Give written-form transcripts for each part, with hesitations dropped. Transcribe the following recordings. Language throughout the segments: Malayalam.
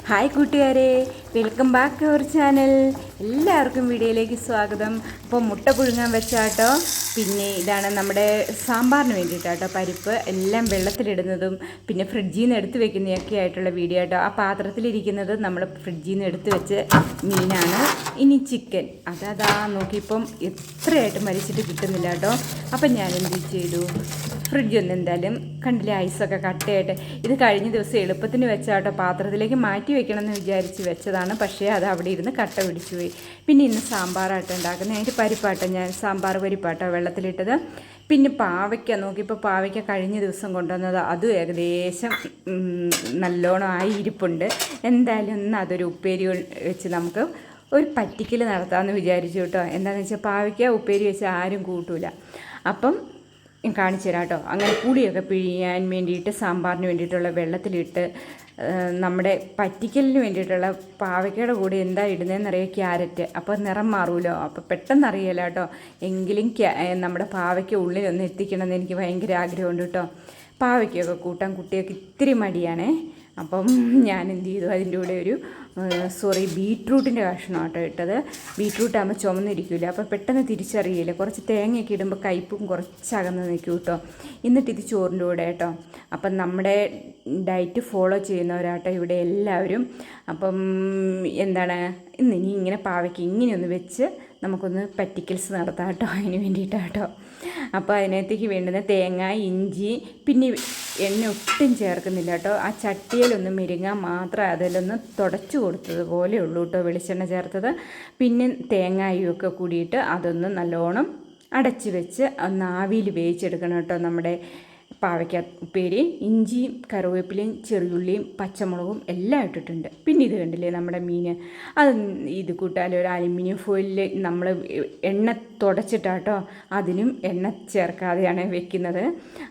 ഹായ് കൂട്ടുകാരെ, welcome back to our channel. എല്ലാവർക്കും വീഡിയോയിലേക്ക് സ്വാഗതം. അപ്പോൾ മുട്ട പുഴുങ്ങാൻ വെച്ചാട്ടോ. പിന്നെ ഇതാണ് നമ്മുടെ സാമ്പാറിന് വേണ്ടിയിട്ടാട്ടോ. പരിപ്പ് എല്ലാം വെള്ളത്തിലിടുന്നതും പിന്നെ ഫ്രിഡ്ജിൽ നിന്ന് എടുത്ത് വെക്കുന്നതൊക്കെ ആയിട്ടുള്ള വീഡിയോ ആട്ടോ. ആ പാത്രത്തിലിരിക്കുന്നത് നമ്മൾ ഫ്രിഡ്ജിൽ നിന്ന് എടുത്ത് വെച്ച് മീനാണ്. ഇനി ചിക്കൻ അതാ നോക്കിയപ്പം എത്രയായിട്ട് മരിച്ചിട്ട് കിട്ടുന്നില്ല കേട്ടോ. അപ്പം ഞാൻ എന്ത് ചെയ്തു, ഫ്രിഡ്ജൊന്നും എന്തായാലും കണ്ടില്ലേ, ഐസൊക്കെ കട്ടയായിട്ട്. ഇത് കഴിഞ്ഞ ദിവസം എളുപ്പത്തിന് വെച്ചാട്ടോ, പാത്രത്തിലേക്ക് മാറ്റി വെക്കണമെന്ന് വിചാരിച്ച് വെച്ചതാണ്. പക്ഷേ അത് അവിടെ ഇരുന്ന് കട്ട പിടിച്ചു പോയി. പിന്നെ ഇന്ന് സാമ്പാറാട്ടം ഉണ്ടാക്കുന്നത്, അതിൻ്റെ പരിപ്പാട്ടം, ഞാൻ സാമ്പാർ പരിപ്പാട്ടോ വെള്ളത്തിലിട്ടത്. പിന്നെ പാവയ്ക്ക നോക്കിയപ്പോൾ പാവയ്ക്ക കഴിഞ്ഞ ദിവസം കൊണ്ടുവന്നത്, അതും ഏകദേശം നല്ലോണം ആയി ഇരിപ്പുണ്ട്. എന്തായാലും ഒന്ന് അതൊരു ഉപ്പേരി വെച്ച് നമുക്ക് ഒരു പറ്റിക്കൽ നടത്താമെന്ന് വിചാരിച്ചു കേട്ടോ. എന്താണെന്ന് വെച്ചാൽ പാവയ്ക്ക ഉപ്പേരി വെച്ച് ആരും കൂട്ടൂല. അപ്പം കാണിച്ചു തരാം കേട്ടോ. അങ്ങനെ പുളിയൊക്കെ പിഴിയാൻ വേണ്ടിയിട്ട് സാമ്പാറിന് വേണ്ടിയിട്ടുള്ള വെള്ളത്തിലിട്ട് നമ്മുടെ പറ്റിക്കലിന് വേണ്ടിയിട്ടുള്ള പാവയ്ക്കയുടെ കൂടെ എന്താ ഇടുന്നതെന്നറിയാം, ക്യാരറ്റ്. അപ്പോൾ നിറം മാറുമല്ലോ, അപ്പോൾ പെട്ടെന്ന് അറിയില്ല കേട്ടോ. എങ്കിലും നമ്മുടെ പാവയ്ക്ക ഉള്ളിലൊന്ന് എത്തിക്കണമെന്ന് എനിക്ക് ഭയങ്കര ആഗ്രഹമുണ്ട് കേട്ടോ. പാവയ്ക്കൊക്കെ കൂട്ടാൻ കുട്ടിയൊക്കെ ഇത്തിരി മടിയാണേ. അപ്പം ഞാൻ എന്ത് ചെയ്തു, അതിൻ്റെ കൂടെ ഒരു ബീട്രൂട്ടിൻ്റെ കഷ്ണമാട്ടോ ഇട്ടത്. ബീട്രൂട്ടാകുമ്പോൾ ചുമന്നിരിക്കില്ല, അപ്പോൾ പെട്ടെന്ന് തിരിച്ചറിയില്ല. കുറച്ച് തേങ്ങയൊക്കെ ഇടുമ്പോൾ കയ്പും കുറച്ചകന്ന് നിൽക്കും കേട്ടോ. എന്നിട്ട് ഇത് ചോറിൻ്റെ കൂടെ കേട്ടോ. അപ്പം നമ്മുടെ ഡയറ്റ് ഫോളോ ചെയ്യുന്നവരാട്ടോ ഇവിടെ എല്ലാവരും. അപ്പം എന്താണ്, ഇനി ഇങ്ങനെ പാവയ്ക്ക് ഇങ്ങനെയൊന്ന് വെച്ച് നമുക്കൊന്ന് പറ്റിക്കൽസ് നടത്താം കേട്ടോ. അതിന് വേണ്ടിയിട്ടാട്ടോ. അപ്പോൾ അതിനകത്തേക്ക് വേണ്ടുന്ന തേങ്ങ, ഇഞ്ചി, പിന്നെ എണ്ണ ഒട്ടും ചേർക്കുന്നില്ല കേട്ടോ. ആ ചട്ടിയിലൊന്ന് മെരുങ്ങാൻ മാത്രം അതിലൊന്ന് തുടച്ചു കൊടുത്തതുപോലെ ഉള്ളൂ കേട്ടോ വെളിച്ചെണ്ണ ചേർത്തത്. പിന്നെ തേങ്ങായും ഒക്കെ കൂടിയിട്ട് അതൊന്ന് നല്ലോണം അടച്ച് വെച്ച് ഒന്ന് ആവിയിൽ വേവിച്ചെടുക്കണം കേട്ടോ. നമ്മുടെ പാവയ്ക്ക ഉപ്പേരി ഇഞ്ചിയും കറിവേപ്പിലയും ചെറിയുള്ളിയും പച്ചമുളകും എല്ലാം ഇട്ടിട്ടുണ്ട്. പിന്നെ ഇത് കണ്ടില്ലേ നമ്മുടെ മീൻ, അത് ഇത് കൂട്ടാലും ഒരു അലുമിനിയം ഫോയിലിൽ നമ്മൾ എണ്ണ തുടച്ചിട്ടാട്ടോ, അതിനും എണ്ണ ചേർക്കാതെയാണ് വെക്കുന്നത്.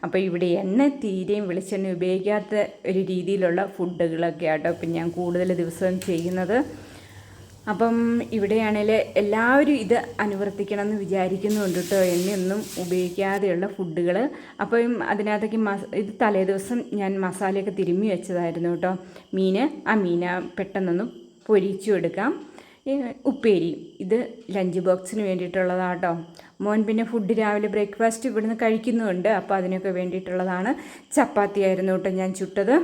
അപ്പോൾ ഇവിടെ എണ്ണ തീരെയും വെളിച്ചെണ്ണ ഉപയോഗിക്കാത്ത ഒരു രീതിയിലുള്ള ഫുഡുകളൊക്കെ ആട്ടോ ഇപ്പം ഞാൻ കൂടുതൽ ദിവസവും ചെയ്യുന്നത്. അപ്പം ഇവിടെയാണെങ്കിൽ എല്ലാവരും ഇത് അനുവർത്തിക്കണം എന്ന് വിചാരിക്കുന്നുണ്ട് കേട്ടോ, എണ്ണയൊന്നും ഉപയോഗിക്കാതെയുള്ള ഫുഡുകൾ. അപ്പം അതിനകത്തേക്ക് ഇത് തലേ ദിവസം ഞാൻ മസാലയൊക്കെ തിരുമ്മി വെച്ചതായിരുന്നു കേട്ടോ. ആ മീൻ പെട്ടെന്നൊന്ന് പൊരിച്ചു എടുക്കാം. ഉപ്പേരി ഇത് ലഞ്ച് ബോക്സിന് വേണ്ടിയിട്ടുള്ളതാട്ടോ. മോൻ പിന്നെ ഫുഡ് രാവിലെ ബ്രേക്ക്ഫാസ്റ്റ് ഇവിടുന്ന് കഴിക്കുന്നുണ്ട്, അപ്പോൾ അതിനൊക്കെ വേണ്ടിയിട്ടുള്ളതാണ്. ചപ്പാത്തി ആയിരുന്നു കേട്ടോ ഞാൻ ചുട്ടത്.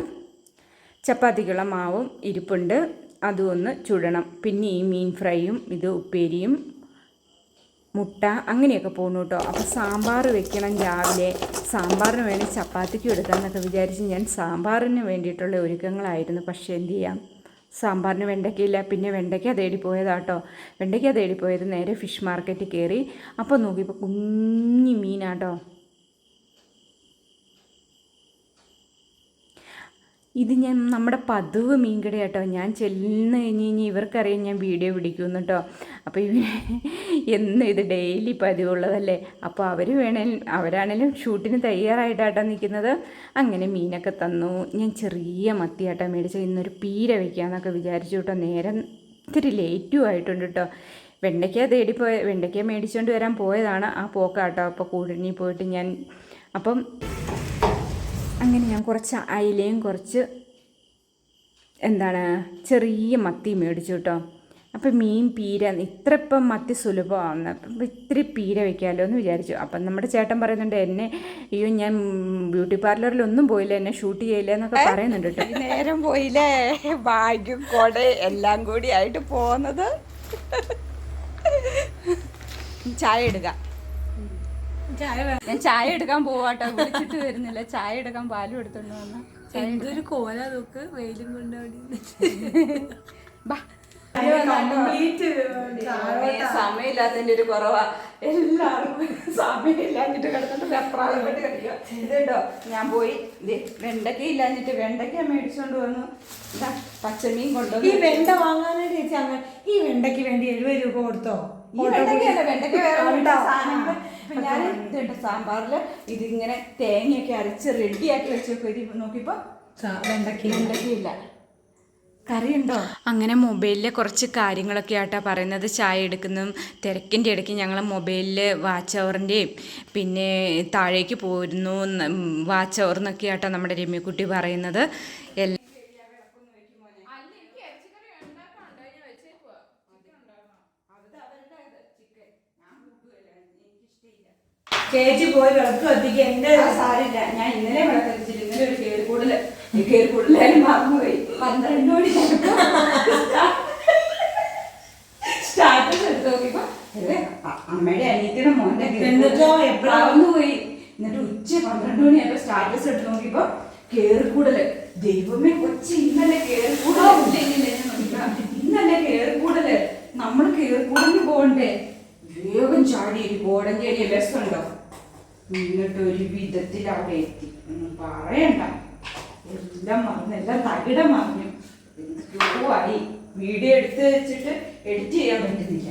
ചപ്പാത്തിക്കുള്ള മാവും ഇരിപ്പുണ്ട്, അതും ഒന്ന് ചുടണം. പിന്നെ ഈ മീൻ ഫ്രൈയും ഇത് ഉപ്പേരിയും മുട്ട അങ്ങനെയൊക്കെ പോകുന്നു കേട്ടോ. അപ്പോൾ സാമ്പാർ വെക്കണം രാവിലെ. സാമ്പാറിന് വേണ്ടി ചപ്പാത്തിക്കും എടുക്കാമെന്നൊക്കെ വിചാരിച്ച് ഞാൻ സാമ്പാറിന് വേണ്ടിയിട്ടുള്ള ഒരുക്കങ്ങളായിരുന്നു. പക്ഷേ എന്ത് ചെയ്യാം, സാമ്പാറിന് വെണ്ടയ്ക്കയില്ല. പിന്നെ വെണ്ടയ്ക്ക തേടിപ്പോയതാട്ടോ. വെണ്ടയ്ക്ക തേടിപ്പോയത് നേരെ ഫിഷ് മാർക്കറ്റിൽ കയറി. അപ്പോൾ നോക്കിയപ്പോൾ കുഞ്ഞു മീനാട്ടോ. ഇത് ഞാൻ നമ്മുടെ പതിവ് മീൻകട കേട്ടോ. ഞാൻ ചെല്ലുന്ന കഴിഞ്ഞ് ഇവർക്കറിയാം ഞാൻ വീഡിയോ പിടിക്കുമെന്ന് കേട്ടോ. അപ്പോൾ എന്നും ഇത് ഡെയിലി പതിവുള്ളതല്ലേ. അപ്പോൾ അവരാണേലും ഷൂട്ടിന് തയ്യാറായിട്ടാട്ടോ നിൽക്കുന്നത്. അങ്ങനെ മീനൊക്കെ തന്നു. ഞാൻ ചെറിയ മത്തിയാട്ടോ മേടിച്ചത്. ഇന്നൊരു പീര വയ്ക്കാമെന്നൊക്കെ വിചാരിച്ചു കേട്ടോ. നേരം ഇത്തിരി ലേറ്റും ആയിട്ടുണ്ട് കേട്ടോ. വെണ്ടയ്ക്ക മേടിച്ചുകൊണ്ട് വരാൻ പോയതാണ്, ആ പോക്കാട്ടോ. അപ്പോൾ കൂടണി പോയിട്ട് ഞാൻ അങ്ങനെ ഞാൻ കുറച്ച് അയിലയും കുറച്ച് ചെറിയ മത്തി മേടിച്ചു കേട്ടോ. അപ്പം പീര ഇത്ര ഇപ്പം മത്തി സുലഭമാണ്, അപ്പം ഇത്തിരി പീര വയ്ക്കാമല്ലോ എന്ന് വിചാരിച്ചു. അപ്പം നമ്മുടെ ചേട്ടൻ പറയുന്നുണ്ട്, അയ്യോ ഞാൻ ബ്യൂട്ടി പാർലറിലൊന്നും പോയില്ല, എന്നെ ഷൂട്ട് ചെയ്യില്ല എന്നൊക്കെ പറയുന്നുണ്ട് കേട്ടോ. നേരം പോയില്ലേ, ബാഗും കൊട എല്ലാം കൂടി ആയിട്ട് പോകുന്നത്. ചായ എടുക്കാം, ഞാൻ ചായ എടുക്കാൻ പോവാട്ടോ. വിളിച്ചിട്ട് വരുന്നില്ല. ചായ എടുക്കാൻ പാലും എടുത്തോണ്ട് വന്ന എന്തൊരു കോല നോക്ക്, വെയിലും കൊണ്ടോടി സമയമില്ലാത്തതിന്റെ ഒരു കുറവാ. എല്ലാവർക്കും സമയമില്ലാഞ്ഞിട്ട് കിടന്നിട്ട് വെപ്രാളപ്പെട്ട് കളിക്കുക. ഇതുണ്ടോ, ഞാൻ പോയി വെണ്ടയ്ക്ക ഇല്ലാഞ്ഞിട്ട് വെണ്ടയ്ക്ക മേടിച്ചോണ്ട് വന്നു. പച്ചമീൻ കൊണ്ടുവന്നു. ഈ വെണ്ട വാങ്ങാനായിട്ട് ചേച്ചി അങ്ങനെ ഈ വെണ്ടയ്ക്ക് വേണ്ടി 70 രൂപ കൊടുത്തോ? വെണ്ടയ്ക്ക വേറെ സാധനങ്ങൾ. ഞാൻ ഇതുണ്ട് സാമ്പാറിൽ ഇതിങ്ങനെ തേങ്ങയൊക്കെ അരച്ച് റെഡിയാക്കി വെച്ചൊക്കെ നോക്കിയപ്പോ വെണ്ടയ്ക്കയില്ല. കറിയുണ്ടോ? അങ്ങനെ മൊബൈലിലെ കുറച്ച് കാര്യങ്ങളൊക്കെ ആയിട്ടാ പറയുന്നത്. ചായ എടുക്കുന്നതും തിരക്കിൻ്റെ ഇടയ്ക്ക് ഞങ്ങൾ മൊബൈലിൽ വാച്ച് അവറിൻ്റെയും പിന്നെ താഴേക്ക് പോരുന്നു വാച്ച് അവർ എന്നൊക്കെ ആയിട്ടാ നമ്മുടെ രമ്യക്കുട്ടി പറയുന്നത്. ചേച്ചി പോയി വിളക്ക് കത്തിക്ക്. എന്റെ സാരില്ല, ഞാൻ ഇന്നലെ വിളക്ക് കത്തിച്ചില്ല. ഇന്നലെ ഒരു കേറിക്കൂടലായി മറന്നുപോയി. 12 മണി സ്റ്റാറ്റസ് എടുത്ത് നോക്കിയപ്പോ അമ്മയുടെ അനിയത്തിയുടെ മോന്റെ എന്നിട്ടോ എപ്പോഴാ മറന്നുപോയി. എന്നിട്ട് ഉച്ച 12 മണിയായപ്പോ സ്റ്റാറ്റസ് എടുത്ത് നോക്കിയപ്പോ കേറിക്കൂടല്. ദൈവമേ കൊച്ചി, ഇന്നലെ ഇന്നലെ കേറിക്കൂടല്. നമ്മൾ കേറിക്കൂടലിന് പോകണ്ടേ? വേഗം ചാടി ഒരു കോടഞ്ചേരി ബസ്സുണ്ടോ, എന്നിട്ട് ഒരു വിധത്തിൽ അവിടെ എത്തി. പറയണ്ട, എല്ലാം മറന്നു, എല്ലാം തകിടം മറിഞ്ഞു. എന്തൊക്കെയോ ആയി. വീഡിയോ എടുത്ത് വെച്ചിട്ട് എഡിറ്റ് ചെയ്യാൻ പറ്റുന്നില്ല.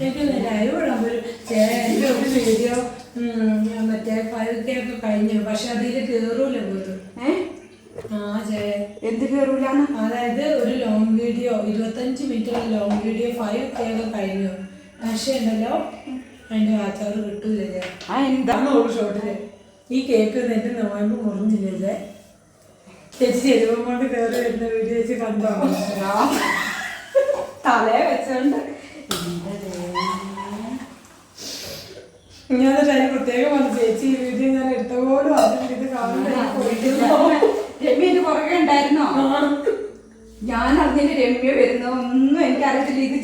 എനിക്ക് ലൈവ് ഇടാൻ ഒരു വീഡിയോ മറ്റേ 5K ഒക്കെ കഴിഞ്ഞു. പക്ഷെ അതിൽ കേറൂല പോലും. എന്ത് കേറൂലാണ്? അതായത് ഒരു ലോങ് വീഡിയോ 25 മിനിറ്റുള്ള ലോങ് വീഡിയോ 5K ഒക്കെ കഴിഞ്ഞു. പക്ഷെ ഉണ്ടല്ലോ അതിന്റെ വാർത്തകൾ കിട്ടൂലേ. എന്താണ് ഒരു ഷോട്ടില് ഈ കേക്ക് എന്നിട്ട് നോയമ്പ് മുറിഞ്ഞില്ലേ ചേച്ചി ചെരുപ്പം കൊണ്ട് കയറി വരുന്ന വീഡിയോ വെച്ച് കണ്ടോ? തലേ വെച്ചോണ്ട് ഞാൻ പ്രത്യേകം വന്നു. ചേച്ചി ഈ വീഡിയോ ഞാൻ എടുത്ത പോലും അതിൽ ഇത് രമ്യ പുറകെ ഉണ്ടായിരുന്നോ? ഞാൻ അറിഞ്ഞിട്ട് രമ്യ വരുന്നോ ഒന്നും എനിക്കറിയത്തില്ല. ഇത്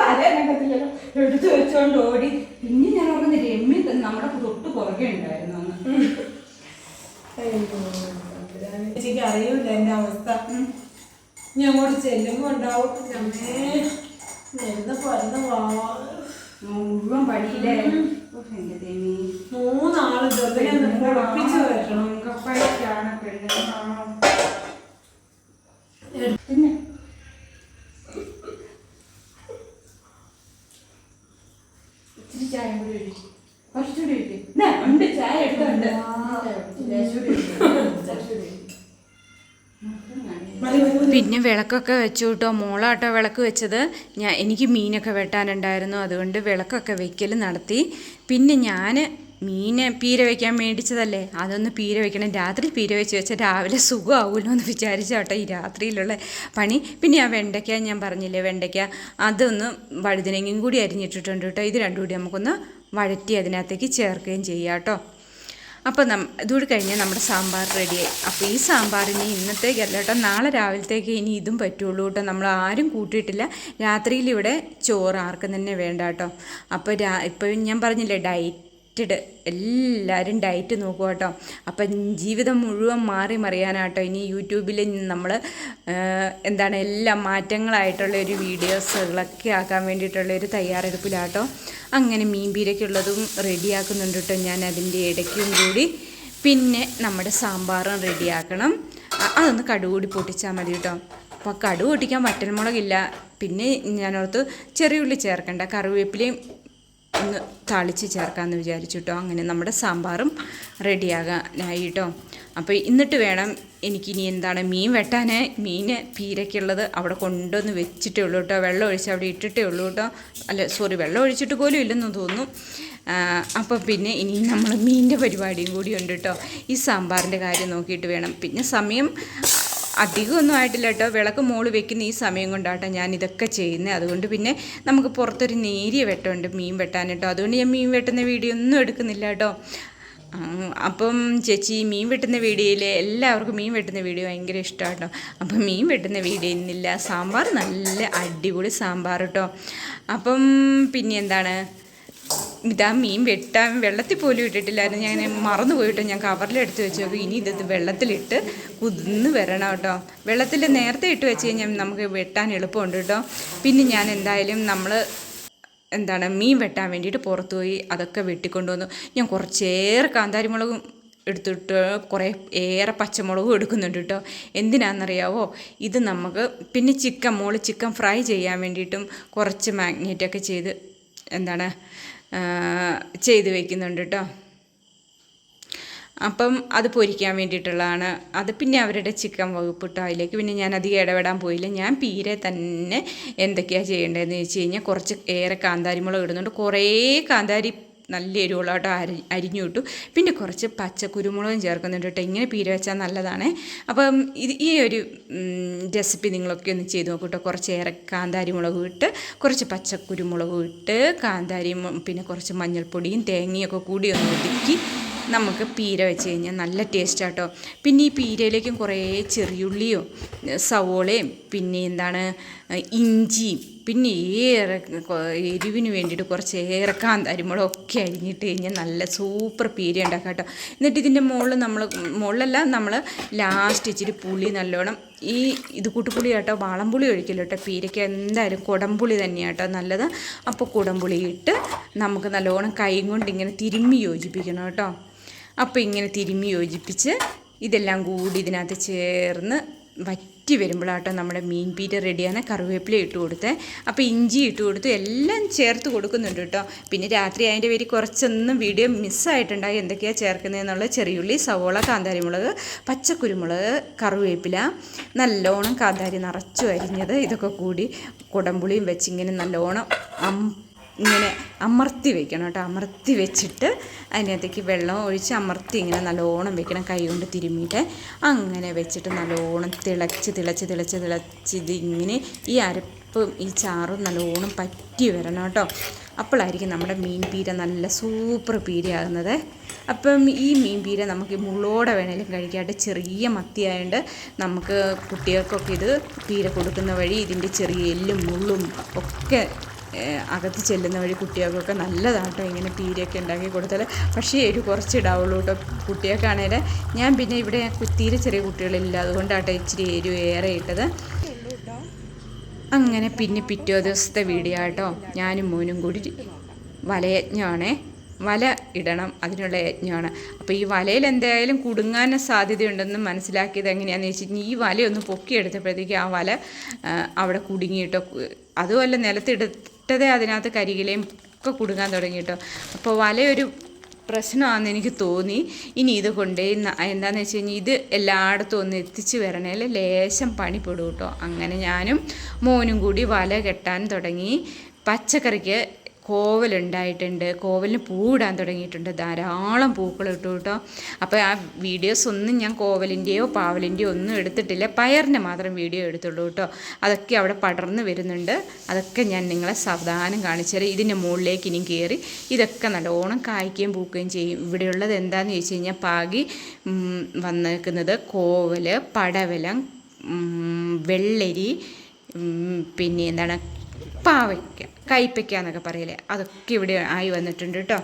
തലേനകത്തില്ലല്ലോ, എടുത്തു വെച്ചോണ്ട് ഓടി. പിന്നെ ഞാൻ ഓർക്കുന്നത് രമ്യ നമ്മുടെ തൊട്ട് പുറകെ ഉണ്ടായിരുന്നു. ചേച്ചിക്ക് അറിയൂല എന്റെ അവസ്ഥ. ഞാൻ അങ്ങോട്ട് ചെല്ലുമ്പോ ഉണ്ടാവും മുഴുവൻ പണിയില്ലേ. 3 ആള് ഒപ്പിച്ചു വെക്കണം. കപ്പയ്ക്കാണ് പെണ്ണാണോ? പിന്നെ ഇച്ചിരി ചായ കൂടി ഒഴിക്കും, കുറച്ചുകൂടി ഒഴിക്കും. ഉണ്ട് ചായ എടുത്തുണ്ട്. പിന്നെ വിളക്കൊക്കെ വെച്ചു കേട്ടോ. മോളാട്ടോ വിളക്ക് വെച്ചത്. എനിക്ക് മീനൊക്കെ വെട്ടാനുണ്ടായിരുന്നു, അതുകൊണ്ട് വിളക്കൊക്കെ വെക്കൽ നടത്തി. പിന്നെ ഞാൻ പീര വയ്ക്കാൻ മേടിച്ചതല്ലേ, അതൊന്ന് പീര വയ്ക്കണം. രാത്രി പീര വെച്ചാൽ രാവിലെ സുഖമാവുമല്ലോ എന്ന് വിചാരിച്ചാട്ടോ ഈ രാത്രിയിലുള്ള പണി. പിന്നെ ആ വെണ്ടയ്ക്ക ഞാൻ പറഞ്ഞില്ലേ, വെണ്ടയ്ക്ക അതൊന്ന് വഴുതനങ്ങയും കൂടി അരിഞ്ഞിട്ടിട്ടുണ്ട് കേട്ടോ. ഇത് രണ്ടും കൂടി നമുക്കൊന്ന് വഴറ്റി അതിനകത്തേക്ക് ചേർക്കുകയും ചെയ്യാം കേട്ടോ. അപ്പോൾ ഇതുകൂടി കഴിഞ്ഞാൽ നമ്മുടെ സാമ്പാർ റെഡിയായി. അപ്പോൾ ഈ സാമ്പാറിന് ഇന്നത്തേക്കല്ല കേട്ടോ, നാളെ രാവിലത്തേക്ക് ഇനി ഇതും പറ്റുള്ളൂ കേട്ടോ. നമ്മൾ ആരും കൂട്ടിയിട്ടില്ല. രാത്രിയിൽ ഇവിടെ ചോറ് ആർക്കും തന്നെ വേണ്ട കേട്ടോ. അപ്പോൾ ഇപ്പോൾ ഞാൻ പറഞ്ഞില്ലേ എല്ലാവരും ഡയറ്റ് നോക്കുക കേട്ടോ. അപ്പം ജീവിതം മുഴുവൻ മാറി മറിയാനാട്ടോ ഇനി യൂട്യൂബിൽ നമ്മൾ എല്ലാം മാറ്റങ്ങളായിട്ടുള്ള ഒരു വീഡിയോസുകളൊക്കെ ആക്കാൻ വേണ്ടിയിട്ടുള്ള ഒരു തയ്യാറെടുപ്പിലാട്ടോ. അങ്ങനെ മീൻ പീരയ്ക്കുള്ളതും റെഡിയാക്കുന്നുണ്ട് കേട്ടോ ഞാൻ അതിൻ്റെ ഇടയ്ക്കും കൂടി. പിന്നെ നമ്മുടെ സാമ്പാറും റെഡിയാക്കണം. അതൊന്ന് കടുകൂടി പൊട്ടിച്ചാൽ മതി കേട്ടോ. അപ്പോൾ കടുക് പൊട്ടിക്കാൻ വറ്റൽമുളകില്ല. പിന്നെ ഞാനോർത്ത് ചെറിയ ഉള്ളി ചേർക്കണ്ട, കറിവേപ്പിലയും ഒന്ന് താളിച്ച് ചേർക്കാമെന്ന് വിചാരിച്ചു കേട്ടോ. അങ്ങനെ നമ്മുടെ സാമ്പാറും റെഡിയാകാനായി കേട്ടോ. അപ്പോൾ എന്നിട്ട് വേണം എനിക്കിനി മീൻ വെട്ടാൻ. മീൻ പീരയ്ക്കുള്ളത് അവിടെ കൊണ്ടുവന്ന് വെച്ചിട്ടേ ഉള്ളൂ കേട്ടോ. വെള്ളം ഒഴിച്ച് അവിടെ ഇട്ടിട്ടേ ഉള്ളൂ കേട്ടോ. വെള്ളം ഒഴിച്ചിട്ട് പോലും ഇല്ലെന്ന് തോന്നുന്നു. അപ്പോൾ പിന്നെ ഇനി നമ്മൾ മീനിൻ്റെ പരിപാടിയും കൂടി ഉണ്ട് കേട്ടോ. ഈ സാമ്പാറിൻ്റെ കാര്യം നോക്കിയിട്ട് വേണം. പിന്നെ സമയം അധികമൊന്നും ആയിട്ടില്ല കേട്ടോ. വിളക്ക് മോള് വെക്കുന്ന ഈ സമയം കൊണ്ടാട്ടോ ഞാൻ ഇതൊക്കെ ചെയ്യുന്നത്. അതുകൊണ്ട് പിന്നെ നമുക്ക് പുറത്തൊരു നേരിയ വെട്ടമുണ്ട് മീൻ വെട്ടാൻ കേട്ടോ. അതുകൊണ്ട് ഞാൻ മീൻ വെട്ടുന്ന വീഡിയോ ഒന്നും എടുക്കുന്നില്ല കേട്ടോ. അപ്പം ചേച്ചി മീൻ വെട്ടുന്ന വീഡിയോയിൽ എല്ലാവർക്കും മീൻ വെട്ടുന്ന വീഡിയോ ഭയങ്കര ഇഷ്ടമാണ് കേട്ടോ. അപ്പം മീൻ വെട്ടുന്ന വീഡിയോ ഇന്നില്ല. സാമ്പാർ നല്ല അടിപൊളി സാമ്പാർ കേട്ടോ. അപ്പം പിന്നെ ഇതാ മീൻ വെട്ടാൻ വെള്ളത്തിൽ പോലും ഇട്ടിട്ടില്ലായിരുന്നു. ഞാൻ മറന്നു പോയിട്ടോ. ഞാൻ കവറിലെടുത്ത് വെച്ച് നോക്കും. ഇനി ഇത് വെള്ളത്തിലിട്ട് കുതിർന്ന് വരണം കേട്ടോ. വെള്ളത്തിൽ നേരത്തെ ഇട്ട് വെച്ച് കഴിഞ്ഞാൽ നമുക്ക് വെട്ടാൻ എളുപ്പമുണ്ട് കേട്ടോ. പിന്നെ ഞാൻ നമ്മൾ മീൻ വെട്ടാൻ വേണ്ടിയിട്ട് പുറത്തു പോയി അതൊക്കെ വെട്ടിക്കൊണ്ടുവന്നു. ഞാൻ കുറച്ചേറെ കാന്താരിമുളകും എടുത്തിട്ട് കുറേ ഏറെ പച്ചമുളകും എടുക്കുന്നുണ്ട് കേട്ടോ. എന്തിനാണെന്നറിയാവോ? ഇത് നമുക്ക് പിന്നെ ചിക്കൻ ഫ്രൈ ചെയ്യാൻ വേണ്ടിയിട്ടും കുറച്ച് മാഗ്നേറ്റൊക്കെ ചെയ്ത് ചെയ്ത് വയ്ക്കുന്നുണ്ട് കേട്ടോ. അപ്പം അത് പൊരിക്കാൻ വേണ്ടിയിട്ടുള്ളതാണ്. അത് പിന്നെ അവരുടെ ചിക്കൻ വകുപ്പിട്ടോ അതിലേക്ക് പിന്നെ ഞാൻ അധികം ഇടപെടാൻ പോയില്ല. ഞാൻ പീരെ തന്നെ എന്തൊക്കെയാണ് ചെയ്യേണ്ടതെന്ന് വെച്ച് കഴിഞ്ഞാൽ കുറച്ച് ഏറെ കാന്താരിമുളക് ഇടുന്നുണ്ട്. കുറേ കാന്താരി നല്ല എരിവുള്ള കേട്ടോ അരിഞ്ഞു ഇട്ടു. പിന്നെ കുറച്ച് പച്ചക്കുരുമുളകും ചേർക്കുന്നുണ്ട് കേട്ടോ. ഇങ്ങനെ പീര വെച്ചാൽ നല്ലതാണ്. അപ്പം ഈ ഒരു റെസിപ്പി നിങ്ങളൊക്കെ ഒന്ന് ചെയ്ത് നോക്കൂ കേട്ടോ. കുറച്ചേറെ കാന്താരി മുളക് ഇട്ട് കുറച്ച് പച്ചക്കുരുമുളകും ഇട്ട് കാന്താരിയും പിന്നെ കുറച്ച് മഞ്ഞൾപ്പൊടിയും തേങ്ങയൊക്കെ കൂടി ഒന്ന് ഒതുക്കി നമുക്ക് പീര വെച്ച് കഴിഞ്ഞാൽ നല്ല ടേസ്റ്റാട്ടോ. പിന്നെ ഈ പീരയിലേക്കും കുറേ ചെറിയുള്ളിയോ സവോളയും പിന്നെ എന്താണ് ഇഞ്ചിയും പിന്നെ ഏറെ എരിവിന് വേണ്ടിയിട്ട് കുറച്ചേറെ കാന്താരിമുളകൊക്കെ അരിഞ്ഞിട്ട് കഴിഞ്ഞാൽ നല്ല സൂപ്പർ പീര ഉണ്ടാക്കാം കേട്ടോ. എന്നിട്ട് ഇതിൻ്റെ മുകളിലല്ല നമ്മൾ ലാസ്റ്റ് ഇച്ചിരി പുളി നല്ലോണം ഇത് കൂട്ടുപുളി കേട്ടോ, വാളംപുളി ഒഴിക്കില്ല കേട്ടോ. പീരയ്ക്ക് എന്തായാലും കുടംപുളി തന്നെയാണ് കേട്ടോ നല്ലത്. അപ്പോൾ കുടംപുളി ഇട്ട് നമുക്ക് നല്ലോണം കൈ കൊണ്ട് ഇങ്ങനെ തിരുമ്മി യോജിപ്പിക്കണം കേട്ടോ. അപ്പോൾ ഇങ്ങനെ തിരുമ്മി യോജിപ്പിച്ച് ഇതെല്ലാം കൂടി ഇതിനകത്ത് ചേർന്ന് വറ്റി വരുമ്പോഴാട്ടോ നമ്മുടെ മീൻ പീര റെഡിയാണ്. കറിവേപ്പില ഇട്ട് കൊടുത്തേ, അപ്പോൾ ഇഞ്ചി ഇട്ട് കൊടുത്ത് എല്ലാം ചേർത്ത് കൊടുക്കുന്നുണ്ട് കേട്ടോ. പിന്നെ രാത്രി അതിൻ്റെ പേര് കുറച്ചൊന്നും വീഡിയോ മിസ്സായിട്ടുണ്ടായി എന്തൊക്കെയാണ് ചേർക്കുന്നതെന്നുള്ള ചെറിയുള്ളി, സവോള, കാന്താരിമുളക്, പച്ചക്കുരുമുളക്, കറിവേപ്പില, നല്ലോണം കാന്താരി നിറച്ചു അരിഞ്ഞത്, ഇതൊക്കെ കൂടി കുടംപുളിയും വെച്ചിങ്ങനെ നല്ലോണം ഇങ്ങനെ അമർത്തി വെക്കണം കേട്ടോ. അമർത്തി വെച്ചിട്ട് അതിനകത്തേക്ക് വെള്ളം ഒഴിച്ച് അമർത്തി ഇങ്ങനെ നല്ലോണം വെക്കണം, കൈ കൊണ്ട് തിരുമ്മിയിട്ട്. അങ്ങനെ വെച്ചിട്ട് നല്ലോണം തിളച്ച് ഇതിങ്ങനെ ഈ അരപ്പും ഈ ചാറും നല്ലോണം പറ്റി വരണം കേട്ടോ. അപ്പോഴായിരിക്കും നമ്മുടെ മീൻ പീര നല്ല സൂപ്പർ പീരയാകുന്നത്. അപ്പം ഈ മീൻ പീര നമുക്ക് മുള്ളോടെ വേണേലും കഴിക്കാട്ട്. ചെറിയ മത്തിയായതുകൊണ്ട് നമുക്ക് കുട്ടികൾക്കൊക്കെ ഇത് പീര കൊടുക്കുന്ന വഴി ഇതിൻ്റെ ചെറിയ എല്ലും മുള്ളും ഒക്കെ അകത്ത് ചെല്ലുന്ന വഴി കുട്ടികൾക്കൊക്കെ നല്ലതാട്ടോ ഇങ്ങനെ പീരയൊക്കെ ഉണ്ടാക്കി കൊടുത്താൽ. പക്ഷേ എരിവ് കുറച്ചിടാവുള്ളൂ കേട്ടോ കുട്ടികൾക്കാണേൽ. ഞാൻ പിന്നെ ഇവിടെ തീരെ ചെറിയ കുട്ടികളില്ല, അതുകൊണ്ടാട്ടോ ഇച്ചിരി എരിവ് ഏറെ ഇട്ടത്. അങ്ങനെ പിന്നെ പിറ്റേ ദിവസത്തെ വീഡിയോ ആട്ടോ ഞാനും മോനും കൂടി വലയജ്ഞമാണേ. വല ഇടണം, അതിനുള്ള യജ്ഞമാണ്. അപ്പോൾ ഈ വലയിൽ എന്തായാലും കുടുങ്ങാൻ സാധ്യതയുണ്ടെന്ന് മനസ്സിലാക്കിയത് എങ്ങനെയാണെന്ന് വെച്ചിട്ടുണ്ടെങ്കിൽ ഈ വലയൊന്ന് പൊക്കിയെടുത്തപ്പോഴത്തേക്ക് ആ വല അവിടെ കുടുങ്ങിയിട്ടോ. അതുമല്ല നിലത്തിട്ടതേ അതിനകത്ത് കരികിലയും ഒക്കെ കുടുങ്ങാൻ തുടങ്ങിയിട്ടോ. അപ്പോൾ വലയൊരു പ്രശ്നമാണെന്ന് എനിക്ക് തോന്നി. ഇനി ഇത് കൊണ്ടേ എന്താണെന്ന് വെച്ച് കഴിഞ്ഞാൽ ഇത് എല്ലായിടത്തും ഒന്ന് എത്തിച്ച് വരണേൽ ലേശം പണിപ്പെടും കേട്ടോ. അങ്ങനെ ഞാനും മോനും കൂടി വല കെട്ടാൻ തുടങ്ങി. പച്ചക്കറിക്ക് കോവലുണ്ടായിട്ടുണ്ട്, കോവലിന് പൂവിടാൻ തുടങ്ങിയിട്ടുണ്ട്, ധാരാളം പൂക്കൾ ഇട്ടു കേട്ടോ. അപ്പോൾ ആ വീഡിയോസ് ഒന്നും ഞാൻ കോവലിൻ്റെയോ പാവലിൻ്റെയോ ഒന്നും എടുത്തിട്ടില്ല, പയറിൻ്റെ മാത്രം വീഡിയോ എടുത്തുള്ളൂ കേട്ടോ. അതൊക്കെ അവിടെ പടർന്ന് വരുന്നുണ്ട്, അതൊക്കെ ഞാൻ നിങ്ങളെ സാവധാനം കാണിച്ചു തരാം. ഇതിൻ്റെ മുകളിലേക്ക് ഇനിയും കയറി ഇതൊക്കെ നല്ലോണം കായ്ക്കുകയും പൂക്കുകയും ചെയ്യും. ഇവിടെയുള്ളത് എന്താണെന്ന് ചോദിച്ചു കഴിഞ്ഞാൽ പാകി വന്നേക്കുന്നത് കോവൽ, പടവലം, വെള്ളരി, പിന്നെ എന്താണ് പാവയ്ക്ക, കയ്പ്പയ്ക്ക എന്നൊക്കെ പറയില്ലേ, അതൊക്കെ ഇവിടെ ആയി വന്നിട്ടുണ്ട് കേട്ടോ.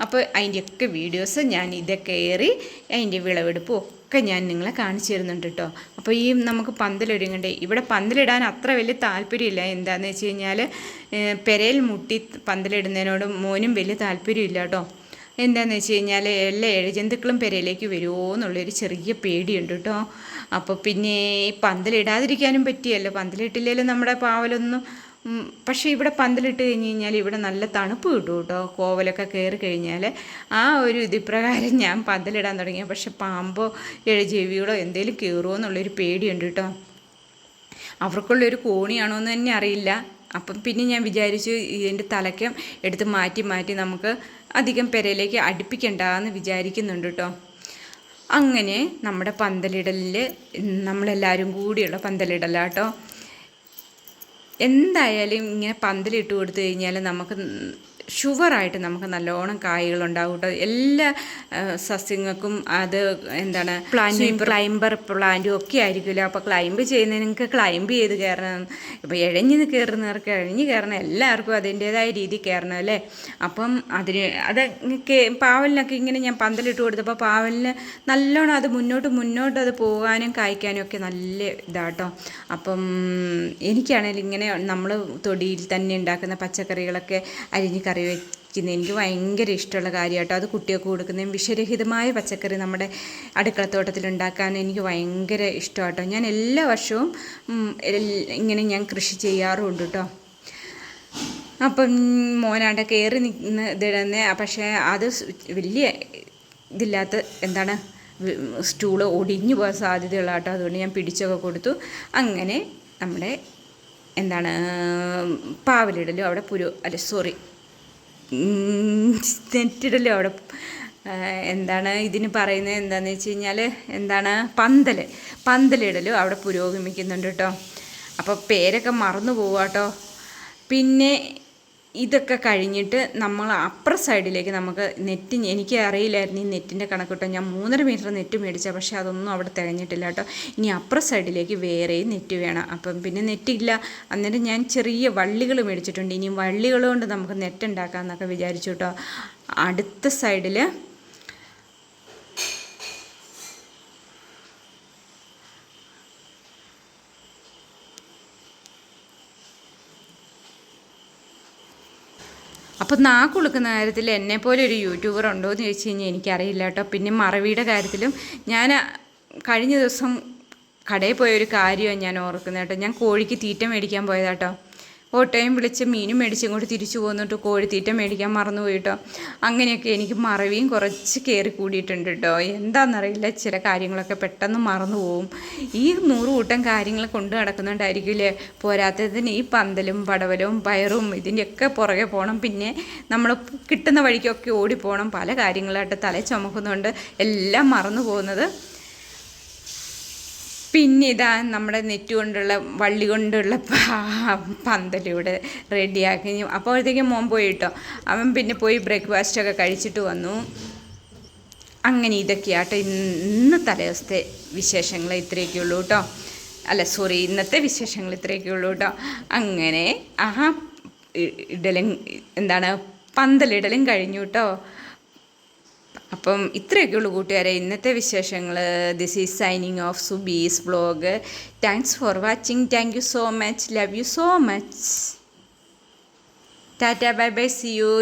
അപ്പോൾ അതിൻ്റെയൊക്കെ വീഡിയോസ് ഞാൻ ഇതൊക്കെ ഏറി അതിൻ്റെ വിളവെടുപ്പും ഒക്കെ ഞാൻ നിങ്ങളെ കാണിച്ചു തരുന്നുണ്ട് കേട്ടോ. അപ്പോൾ ഈ നമുക്ക് പന്തലിടങ്ങണ്ടേ, ഇവിടെ പന്തലിടാൻ അത്ര വലിയ താല്പര്യമില്ല. എന്താണെന്ന് വെച്ച് കഴിഞ്ഞാൽ പെരയിൽ മുട്ടി പന്തലിടുന്നതിനോട് മോനും വലിയ താല്പര്യമില്ല കേട്ടോ. എന്താണെന്ന് വെച്ച് കഴിഞ്ഞാൽ എല്ലാ ഇഴജന്തുക്കളും പെരയിലേക്ക് വരുമോ എന്നുള്ളൊരു ചെറിയ പേടിയുണ്ട് കേട്ടോ. അപ്പോൾ പിന്നെ ഈ പന്തലിടാതിരിക്കാനും പറ്റിയല്ലോ, പന്തലിട്ടില്ലെങ്കിലും നമ്മുടെ പാവലൊന്നും. പക്ഷേ ഇവിടെ പന്തലിട്ട് കഴിഞ്ഞ് കഴിഞ്ഞാൽ ഇവിടെ നല്ല തണുപ്പ് കിട്ടും കേട്ടോ. കോവലൊക്കെ കയറി കഴിഞ്ഞാൽ ആ ഒരു ഇതിപ്രകാരം ഞാൻ പന്തലിടാൻ തുടങ്ങിയ. പക്ഷെ പാമ്പോ ഇഴജീവികളോ എന്തെങ്കിലും കയറുമോ എന്നുള്ളൊരു പേടിയുണ്ട് കേട്ടോ. അവർക്കുള്ളൊരു കോണിയാണോ എന്ന് തന്നെ അറിയില്ല. അപ്പം പിന്നെ ഞാൻ വിചാരിച്ചു ഇതിൻ്റെ തലയ്ക്കും എടുത്ത് മാറ്റി നമുക്ക് അധികം പെരയിലേക്ക് അടുപ്പിക്കണ്ടെന്ന് വിചാരിക്കുന്നുണ്ട് കേട്ടോ. അങ്ങനെ നമ്മുടെ പന്തലിടലിൽ നമ്മളെല്ലാവരും കൂടിയുള്ള പന്തലിടലാട്ടോ. എന്തായാലും ഇങ്ങനെ പന്തലിട്ട് കൊടുത്തു കഴിഞ്ഞാൽ നമുക്ക് ഷുവറായിട്ട് നമുക്ക് നല്ലോണം കായ്കളുണ്ടാവും കേട്ടോ. എല്ലാ സസ്യങ്ങൾക്കും അത് എന്താണ് ക്ലൈംബർ പ്ലാന്റും ഒക്കെ ആയിരിക്കുമല്ലോ. അപ്പോൾ ക്ലൈംബ് ചെയ്യുന്നതിനൊക്കെ ക്ലൈംബ് ചെയ്ത് കയറണം. ഇപ്പോൾ ഇഴഞ്ഞ് കയറുന്നവർക്ക് ഇഴഞ്ഞ് കയറണം, എല്ലാവർക്കും അതിൻ്റേതായ രീതി കയറണം അല്ലേ. അപ്പം അത് പാവലിനൊക്കെ ഇങ്ങനെ ഞാൻ പന്തലിട്ട് കൊടുത്തപ്പോൾ പാവലിന് നല്ലോണം അത് മുന്നോട്ട് അത് പോകാനും കായ്ക്കാനും ഒക്കെ നല്ല ഇതാട്ടോ. അപ്പം എനിക്കാണെങ്കിൽ ഇങ്ങനെ നമ്മൾ തൊടിയിൽ തന്നെ ഉണ്ടാക്കുന്ന പച്ചക്കറികളൊക്കെ അരിഞ്ഞ് കറി വയ്ക്കുന്നത് എനിക്ക് ഭയങ്കര ഇഷ്ടമുള്ള കാര്യമാട്ടോ. അത് കുട്ടികൾക്ക് കൊടുക്കുന്നതും വിഷരഹിതമായ പച്ചക്കറി നമ്മുടെ അടുക്കളത്തോട്ടത്തിൽ ഉണ്ടാക്കാൻ എനിക്ക് ഭയങ്കര ഇഷ്ടമാട്ടോ. ഞാൻ എല്ലാ വർഷവും ഇങ്ങനെ ഞാൻ കൃഷി ചെയ്യാറുമുണ്ട് കേട്ടോ. അപ്പം മോനാണ്ട് കയറി ഇതിടുന്ന, പക്ഷേ അത് വലിയ ഇതില്ലാത്ത എന്താണ് സ്റ്റൂള് ഒടിഞ്ഞു പോകാൻ സാധ്യതയുള്ള കേട്ടോ. അതുകൊണ്ട് ഞാൻ പിടിച്ചൊക്കെ കൊടുത്തു. അങ്ങനെ നമ്മുടെ എന്താണ് പാവലിടലും അവിടെ നെറ്റിടലും അവിടെ എന്താണ് ഇതിന് പറയുന്നത് എന്താണെന്ന് വെച്ച് കഴിഞ്ഞാൽ എന്താണ് പന്തലിടലും അവിടെ പുരോഗമിക്കുന്നുണ്ട് കേട്ടോ. അപ്പോൾ പേരൊക്കെ മറന്നു പോവുക കേട്ടോ. പിന്നെ ഇതൊക്കെ കഴിഞ്ഞിട്ട് നമ്മൾ അപ്പുറ സൈഡിലേക്ക് നമുക്ക് നെറ്റ്, എനിക്ക് അറിയില്ലായിരുന്നു ഈ നെറ്റിൻ്റെ കണക്ക് കേട്ടോ. ഞാൻ 3.5 മീറ്റർ നെറ്റ് മേടിച്ച, പക്ഷേ അതൊന്നും അവിടെ തികഞ്ഞിട്ടില്ല കേട്ടോ. ഇനി അപ്പുറ സൈഡിലേക്ക് വേറെയും നെറ്റ് വേണം. അപ്പം പിന്നെ നെറ്റില്ല. അന്നേരം ഞാൻ ചെറിയ വള്ളികൾ മേടിച്ചിട്ടുണ്ട്. ഇനി വള്ളികൾ കൊണ്ട് നമുക്ക് നെറ്റ് ഉണ്ടാക്കാമെന്നൊക്കെ വിചാരിച്ചു കേട്ടോ. അടുത്ത സൈഡിൽ അപ്പോൾ നാക്കുളുക്കുന്ന കാര്യത്തിൽ എന്നെപ്പോലെ ഒരു യൂട്യൂബർ ഉണ്ടോ എന്ന് ചോദിച്ചു കഴിഞ്ഞാൽ എനിക്കറിയില്ല കേട്ടോ. പിന്നെ മറവിയുടെ കാര്യത്തിലും ഞാൻ കഴിഞ്ഞ ദിവസം കടയിൽ പോയൊരു കാര്യമാണ് ഞാൻ ഓർക്കുന്നത് കേട്ടോ. ഞാൻ കോഴിക്ക് തീറ്റ മേടിക്കാൻ പോയതാട്ടോ. ഓട്ടോയും വിളിച്ച് മീനും മേടിച്ച് ഇങ്ങോട്ട് തിരിച്ചു പോകുന്നിട്ട് കോഴിത്തീറ്റ മേടിക്കാൻ മറന്നുപോയി കേട്ടോ. അങ്ങനെയൊക്കെ എനിക്ക് മറവിയും കുറച്ച് കയറി കൂടിയിട്ടുണ്ട് കേട്ടോ. എന്താണെന്നറിയില്ല, ചില കാര്യങ്ങളൊക്കെ പെട്ടെന്ന് മറന്നു പോവും. ഈ 100 കൂട്ടം കാര്യങ്ങൾ കൊണ്ട് നടക്കുന്നുണ്ടായിരിക്കില്ലേ. പോരാത്തതിന് ഈ പന്തലും പടവലും പയറും ഇതിൻ്റെയൊക്കെ പുറകെ പോകണം. പിന്നെ നമ്മൾ കിട്ടുന്ന വഴിക്കൊക്കെ ഓടിപ്പോകണം. പല കാര്യങ്ങളായിട്ട് തല ചുമക്കുന്നുണ്ട്, എല്ലാം മറന്നു പോകുന്നത്. പിന്നെ ഇതാ നമ്മുടെ നെറ്റ് കൊണ്ടുള്ള വള്ളി കൊണ്ടുള്ള പന്തലിവിടെ റെഡിയാക്കി. അപ്പോഴത്തേക്കും മോൻ പോയി കേട്ടോ. അവൻ പിന്നെ പോയി ബ്രേക്ക്ഫാസ്റ്റൊക്കെ കഴിച്ചിട്ട് വന്നു. അങ്ങനെ ഇതൊക്കെയാട്ടോ ഇന്ന് തലേദിവസത്തെ വിശേഷങ്ങൾ ഇത്രയൊക്കെ ഉള്ളൂ കേട്ടോ. ഇന്നത്തെ വിശേഷങ്ങൾ ഇത്രയൊക്കെ ഉള്ളൂ കേട്ടോ. അങ്ങനെ പന്തലിടലും കഴിഞ്ഞു കേട്ടോ. അപ്പം ഇത്രയൊക്കെ ഉള്ളൂ കൂട്ടുകാരെ ഇന്നത്തെ വിശേഷങ്ങൾ. This is signing off Subi's vlog. Thanks for watching. Thank you so much. Love you so much. Tata bye bye. See U.